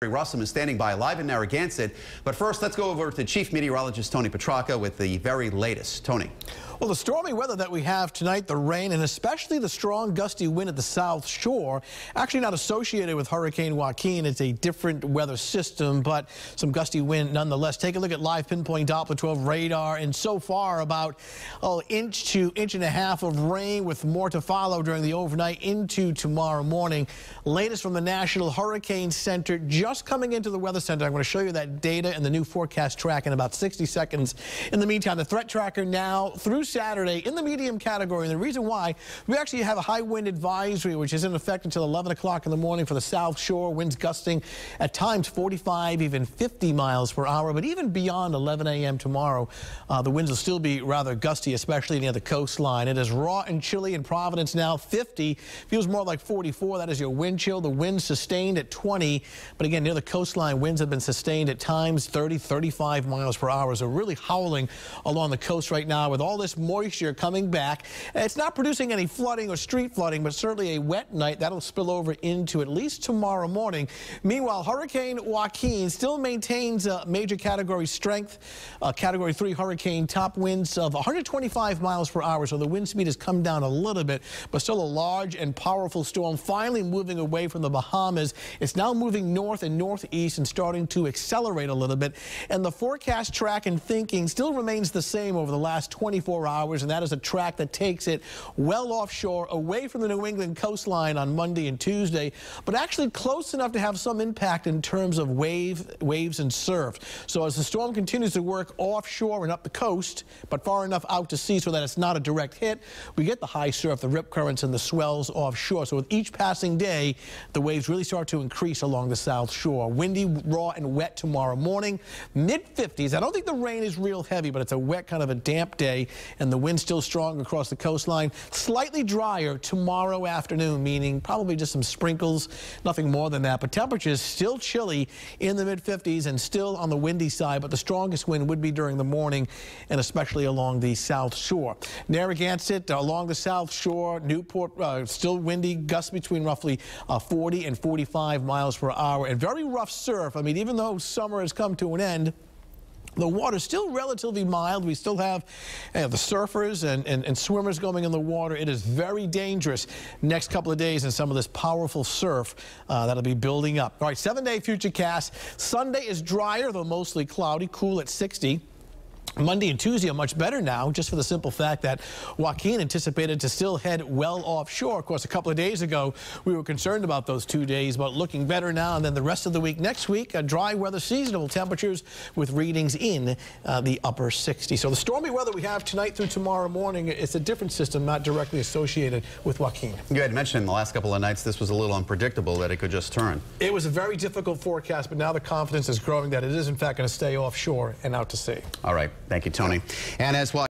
Russell is standing by live in Narragansett. But first, let's go over to Chief Meteorologist Tony Petracca with the very latest. Tony. Well, the stormy weather that we have tonight, the rain, and especially the strong gusty wind at the South Shore, actually not associated with Hurricane Joaquin. It's a different weather system, but some gusty wind nonetheless. Take a look at live Pinpoint Doppler 12 radar, and so far about inch to inch and a half of rain with more to follow during the overnight into tomorrow morning. Latest from the National Hurricane Center, just coming into the Weather Center. I'm going to show you that data and the new forecast track in about 60 seconds. In the meantime, the threat tracker now through Saturday in the medium category. And the reason why, we actually have a high wind advisory, which is in effect until 11 o'clock in the morning for the South Shore. Winds gusting at times 45, even 50 miles per hour. But even beyond 11 a.m. tomorrow, the winds will still be rather gusty, especially near the coastline. It is raw and chilly in Providence now, 50. Feels more like 44. That is your wind chill. The wind sustained at 20. But again, near the coastline, winds have been sustained at times 30, 35 miles per hour. So really howling along the coast right now with all this moisture coming back. It's not producing any flooding or street flooding, but certainly a wet night. That'll spill over into at least tomorrow morning. Meanwhile, Hurricane Joaquin still maintains major category strength. Category 3 hurricane, top winds of 125 miles per hour. So the wind speed has come down a little bit, but still a large and powerful storm finally moving away from the Bahamas. It's now moving north and northeast and starting to accelerate a little bit. And the forecast track and thinking still remains the same over the last 24 hours, and that is a track that takes it well offshore, away from the New England coastline on Monday and Tuesday, but actually close enough to have some impact in terms of waves and surf. So as the storm continues to work offshore and up the coast, but far enough out to sea so that it's not a direct hit, we get the high surf, the rip currents, and the swells offshore. So with each passing day, the waves really start to increase along the South Shore. Windy, raw, and wet tomorrow morning. Mid-50s. I don't think the rain is real heavy, but it's a wet, kind of a damp day, and the wind's still strong across the coastline. Slightly drier tomorrow afternoon, meaning probably just some sprinkles, nothing more than that. But temperatures still chilly in the mid-50s and still on the windy side, but the strongest wind would be during the morning and especially along the South Shore. Narragansett along the South Shore, Newport, still windy, gusts between roughly 40 and 45 miles per hour, and very rough surf. I mean, even though summer has come to an end, the water's still relatively mild. We still have the surfers and swimmers going in the water. It is very dangerous next couple of days in some of this powerful surf that'll be building up. All right, 7-day futurecast. Sunday is drier, though mostly cloudy, cool at 60. Monday and Tuesday are much better now, just for the simple fact that Joaquin anticipated to still head well offshore. Of course, a couple of days ago, we were concerned about those 2 days, but looking better now. And then the rest of the week, next week, dry weather, seasonable temperatures with readings in the upper 60s. So the stormy weather we have tonight through tomorrow morning, it's a different system, not directly associated with Joaquin. You had mentioned in the last couple of nights this was a little unpredictable, that it could just turn. It was a very difficult forecast, but now the confidence is growing that it is, in fact, going to stay offshore and out to sea. All right. Thank you, Tony. And as well.